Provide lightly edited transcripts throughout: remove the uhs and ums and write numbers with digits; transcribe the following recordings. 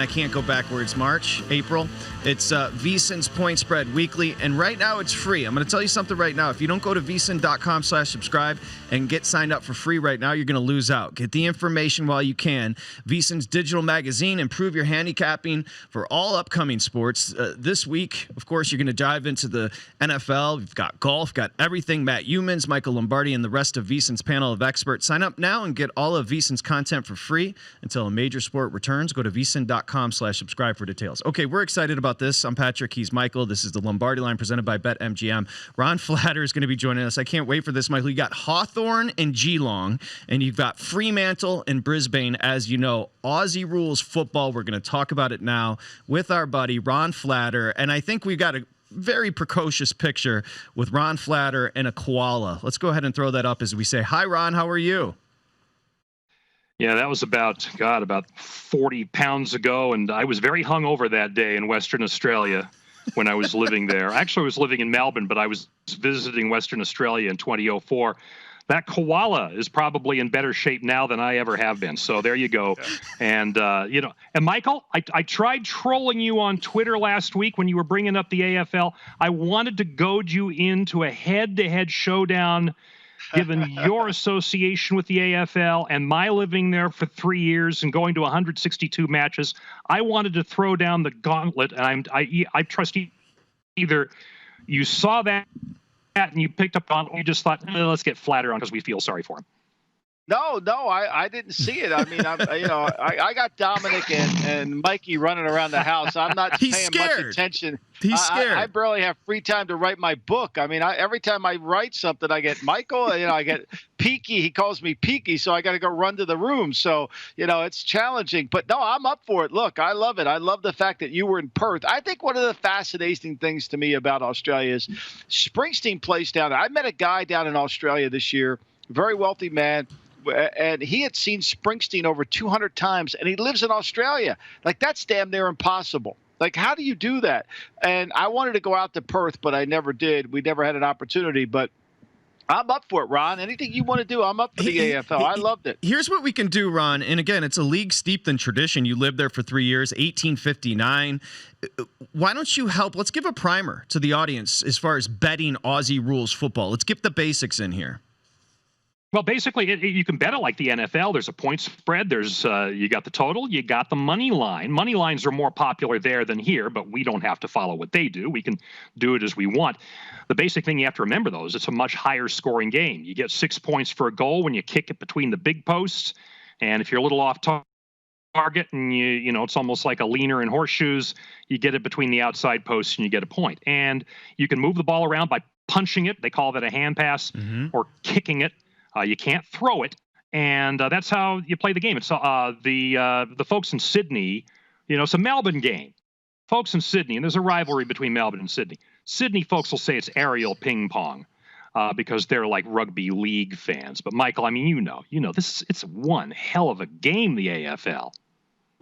I can't go backwards. March, April. It's VSiN's Point Spread Weekly, and right now it's free. I'm going to tell you something right now. If you don't go to vsin.com/subscribe and get signed up for free right now, you're going to lose out. Get the information while you can. VSiN's digital magazine. Improve your handicapping for all upcoming sports. This week, of course, you're going to dive into the NFL. We've got golf, got everything. Matt Humans, Michael Lombardi, and the rest of VSiN's panel of experts. Sign up now and get all of VSiN's content for free until a major sport returns. Go to vsin.com/subscribe for details. Okay, we're excited about this. I'm Patrick. He's Michael. This is the Lombardi Line presented by BetMGM. Ron Flatter is going to be joining us. I can't wait for this, Michael. You got Hawthorne and Geelong, and you've got Fremantle and Brisbane. As you know, Aussie rules football. We're going to talk about it now with our buddy Ron Flatter, and I think we've got a very precocious picture with Ron Flatter and a koala. Let's go ahead and throw that up as we say, hi, Ron. How are you? Yeah, that was about 40 pounds ago, and I was very hungover that day in Western Australia when I was living there. Actually, I was living in Melbourne, but I was visiting Western Australia in 2004. That koala is probably in better shape now than I ever have been. So there you go. And, and Michael, I tried trolling you on Twitter last week when you were bringing up the AFL. I wanted to goad you into a head-to-head showdown given your association with the AFL and my living there for 3 years and going to 162 matches. I wanted to throw down the gauntlet, and I trust either you saw that and you picked up on, or you just thought, let's get Flatter on because we feel sorry for him. No, I didn't see it. I mean, I got Dominic and Mikey running around the house. I'm not paying much attention. He's scared. I barely have free time to write my book. I mean, every time I write something, I get Michael. I get Peaky. He calls me Peaky, so I got to go run to the room. So it's challenging. But no, I'm up for it. Look, I love it. I love the fact that you were in Perth. I think one of the fascinating things to me about Australia is Springsteen plays down there. I met a guy down in Australia this year, very wealthy man. And he had seen Springsteen over 200 times, and he lives in Australia. Like, that's damn near impossible. Like, how do you do that? And I wanted to go out to Perth, but I never did. We never had an opportunity, but I'm up for it, Ron. Anything you want to do, I'm up for the AFL. I loved it. Here's what we can do, Ron. And again, it's a league steeped in tradition. You lived there for 3 years, 1859. Why don't you help? Let's give a primer to the audience as far as betting Aussie rules football. Let's get the basics in here. Well, basically, you can bet it like the NFL. There's a point spread. There's you got the total. You got the money line. Money lines are more popular there than here, but we don't have to follow what they do. We can do it as we want. The basic thing you have to remember, though, is it's a much higher scoring game. You get 6 points for a goal when you kick it between the big posts. And if you're a little off target and it's almost like a leaner in horseshoes, you get it between the outside posts and you get a point. And you can move the ball around by punching it. They call that a hand pass, or kicking it. You can't throw it, and that's how you play the game. It's the folks in Sydney, it's a Melbourne game. Folks in Sydney, and there's a rivalry between Melbourne and Sydney. Sydney folks will say it's aerial ping pong because they're like rugby league fans. But Michael, I mean, it's one hell of a game, the AFL.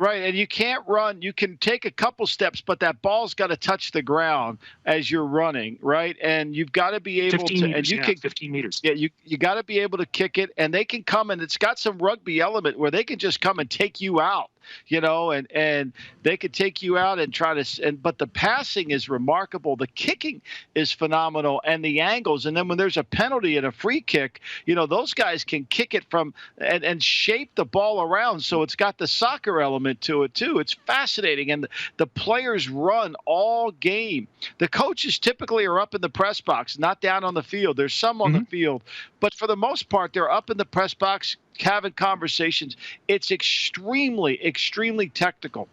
Right, and you can't run. You can take a couple steps, but that ball's got to touch the ground as you're running, right? And you've got to be able 15 to. Meters, and you can 15 meters. Yeah, you got to be able to kick it, and they can come, and it's got some rugby element where they can just come and take you out. And they could take you out and try to. But the passing is remarkable. The kicking is phenomenal, and the angles. And then when there's a penalty and a free kick, those guys can kick it from and shape the ball around. So it's got the soccer element to it too. It's fascinating, and the players run all game. The coaches typically are up in the press box, not down on the field. There's some on the field, but for the most part, they're up in the press box having conversations. It's extremely, extremely technical.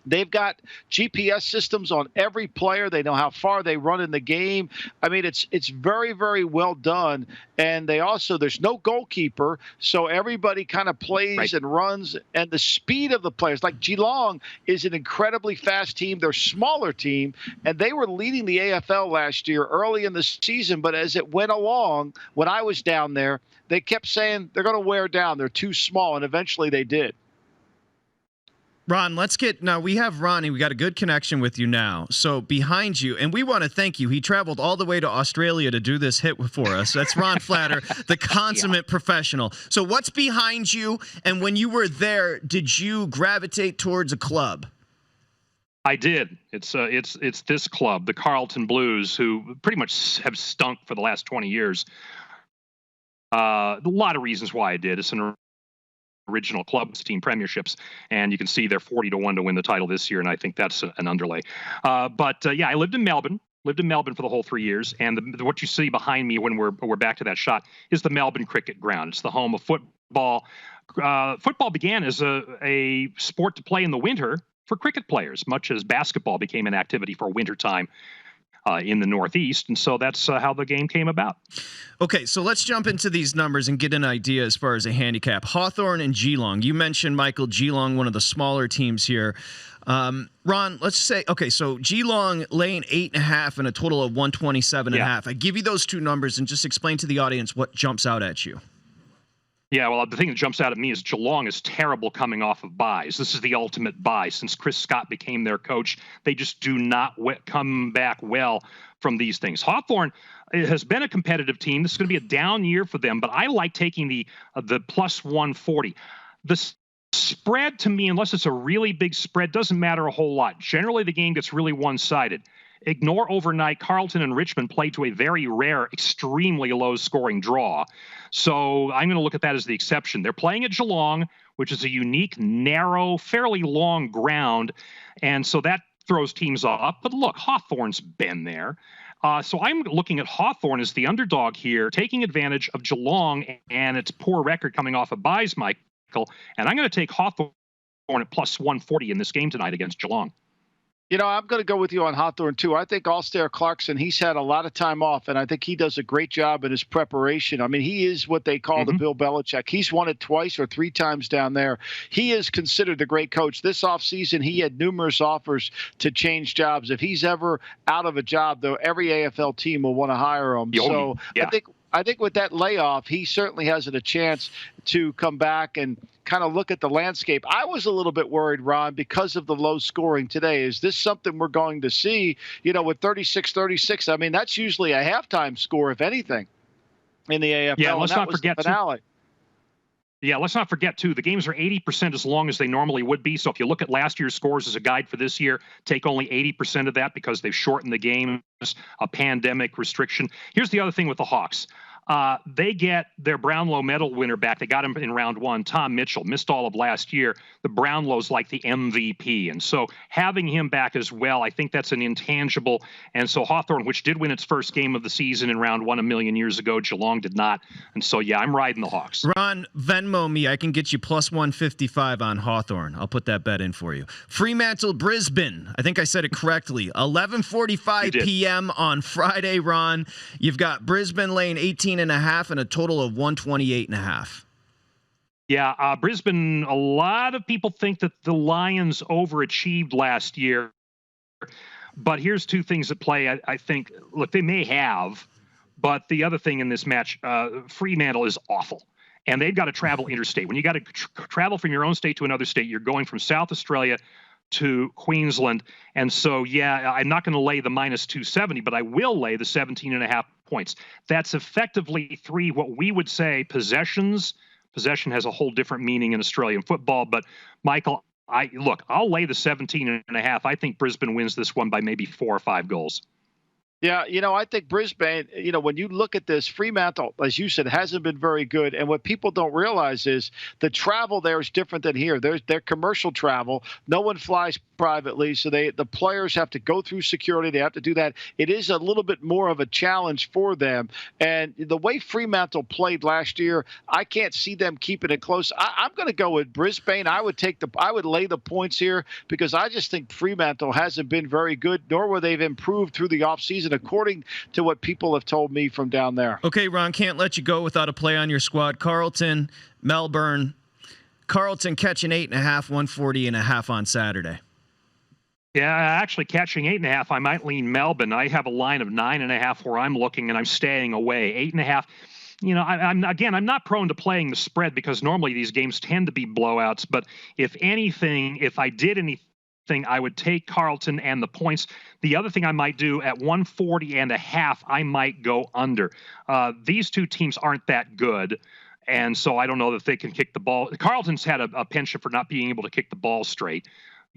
They've got GPS systems on every player. They know how far they run in the game. I mean, it's very, very well done. And there's no goalkeeper, so everybody kind of plays and runs. And the speed of the players, like Geelong is an incredibly fast team. They're a smaller team, and they were leading the AFL last year early in the season. But as it went along, when I was down there, they kept saying they're going to wear down. They're too small, and eventually they did. Ron, now we have Ronnie. We got a good connection with you now. So behind you, and we want to thank you. He traveled all the way to Australia to do this hit for us. That's Ron Flatter, the consummate professional. So what's behind you? And when you were there, did you gravitate towards a club? I did. It's this club, the Carlton Blues, who pretty much have stunk for the last 20 years. A lot of reasons why I did. It's an original club team premierships, and you can see they're 40-1 to win the title this year, and I think that's an underlay. But I lived in Melbourne. Lived in Melbourne for the whole 3 years, and what you see behind me when we're back to that shot is the Melbourne Cricket Ground. It's the home of football. Football began as a sport to play in the winter for cricket players, much as basketball became an activity for wintertime in the Northeast. And so that's how the game came about. Okay, so let's jump into these numbers and get an idea as far as a handicap. Hawthorne and Geelong. You mentioned, Michael, Geelong, one of the smaller teams here. Ron, let's say, okay, so Geelong laying 8.5 and a total of 127.5. I give you those two numbers and just explain to the audience what jumps out at you. Yeah, well, the thing that jumps out at me is Geelong is terrible coming off of buys. This is the ultimate buy. Since Chris Scott became their coach, they just do not come back well from these things. Hawthorne has been a competitive team. This is going to be a down year for them, but I like taking the plus 140. The spread, to me, unless it's a really big spread, doesn't matter a whole lot. Generally, the game gets really one-sided. Ignore overnight. Carlton and Richmond played to a very rare, extremely low-scoring draw. So I'm going to look at that as the exception. They're playing at Geelong, which is a unique, narrow, fairly long ground, and so that throws teams off. But look, Hawthorne's been there. So I'm looking at Hawthorne as the underdog here, taking advantage of Geelong and its poor record coming off of buys, Michael. And I'm going to take Hawthorne at plus 140 in this game tonight against Geelong. You know, I'm going to go with you on Hawthorne, too. I think Alastair Clarkson, he's had a lot of time off, and I think he does a great job in his preparation. I mean, he is what they call the Bill Belichick. He's won it twice or three times down there. He is considered the great coach. This offseason, he had numerous offers to change jobs. If he's ever out of a job, though, every AFL team will want to hire him. So I think with that layoff, he certainly has a chance to come back and kind of look at the landscape. I was a little bit worried, Ron, because of the low scoring today. Is this something we're going to see, with 36-36? I mean, that's usually a halftime score, if anything, in the AFL. Yeah, let's not forget, finale. Let's not forget, too, the games are 80% as long as they normally would be. So if you look at last year's scores as a guide for this year, take only 80% of that because they've shortened the game, a pandemic restriction. Here's the other thing with the Hawks. They get their Brownlow medal winner back. They got him in round one. Tom Mitchell missed all of last year. The Brownlow's like the MVP. And so having him back as well, I think that's an intangible. And so Hawthorne, which did win its first game of the season in round one a million years ago, Geelong did not. And so, I'm riding the Hawks. Ron, Venmo me. I can get you plus 155 on Hawthorne. I'll put that bet in for you. Fremantle, Brisbane. I think I said it correctly. 11:45 p.m. on Friday, Ron. You've got Brisbane laying 18.5 and a total of 128.5. Yeah, Brisbane, a lot of people think that the Lions overachieved last year. But here's two things at play. I think, look, they may have, but the other thing in this match, Fremantle is awful. And they've got to travel interstate. When you got to travel from your own state to another state, you're going from South Australia to Queensland. And so, I'm not going to lay the minus 270, but I will lay the 17.5 points. That's effectively three, what we would say, possessions. Possession has a whole different meaning in Australian football. But, Michael, I'll lay the 17.5. I think Brisbane wins this one by maybe 4 or 5 goals. Yeah, I think Brisbane, when you look at this, Fremantle, as you said, hasn't been very good. And what people don't realize is the travel there is different than here. They're commercial travel. No one flies privately, so the players have to go through security. They have to do that. It is a little bit more of a challenge for them. And the way Fremantle played last year, I can't see them keeping it close. I'm going to go with Brisbane. I would lay the points here because I just think Fremantle hasn't been very good, nor were they've improved through the offseason, according to what people have told me from down there. Okay, Ron, can't let you go without a play on your squad. Carlton, Melbourne. Carlton catching 8.5, 140.5 on Saturday. Yeah, actually catching 8.5, I might lean Melbourne. I have a line of 9.5 where I'm looking, and I'm staying away. 8.5. I'm not prone to playing the spread because normally these games tend to be blowouts. But if I did anything, I would take Carlton and the points. The other thing I might do at 140.5, I might go under. These two teams aren't that good. And so I don't know that they can kick the ball. Carlton's had a penchant for not being able to kick the ball straight.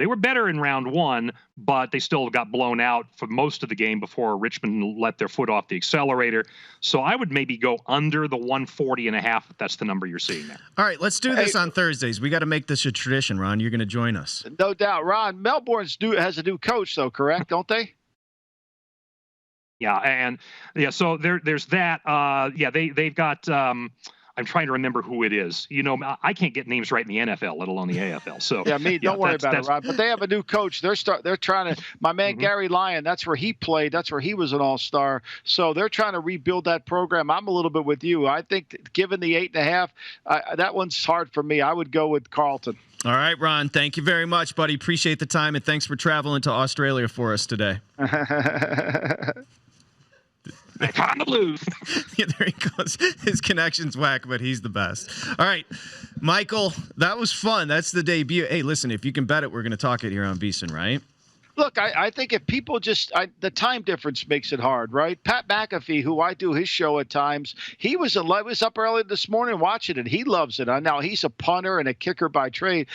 They were better in round one, but they still got blown out for most of the game before Richmond let their foot off the accelerator. So I would maybe go under the 140.5 if that's the number you're seeing there. All right, let's do this on Thursdays. We got to make this a tradition, Ron. You're going to join us. No doubt. Ron, Melbourne's has a new coach, though, correct? Don't they? Yeah, and so there's that. They've got. I'm trying to remember who it is. I can't get names right in the NFL, let alone the AFL. So don't worry about it, Ron. But they have a new coach. They're trying to. My man Gary Lyon, that's where he played. That's where he was an all-star. So they're trying to rebuild that program. I'm a little bit with you. I think given the 8.5, that one's hard for me. I would go with Carlton. All right, Ron. Thank you very much, buddy. Appreciate the time, and thanks for traveling to Australia for us today. On the Blues. Yeah, there he goes. His connection's whack, but he's the best. All right, Michael, that was fun. That's the debut. Hey, listen, if you can bet it, we're going to talk it here on VSiN, right? Look, I think if people the time difference makes it hard, right? Pat McAfee, who I do his show at times, he was up early this morning watching it. He loves it. Now, he's a punter and a kicker by trade.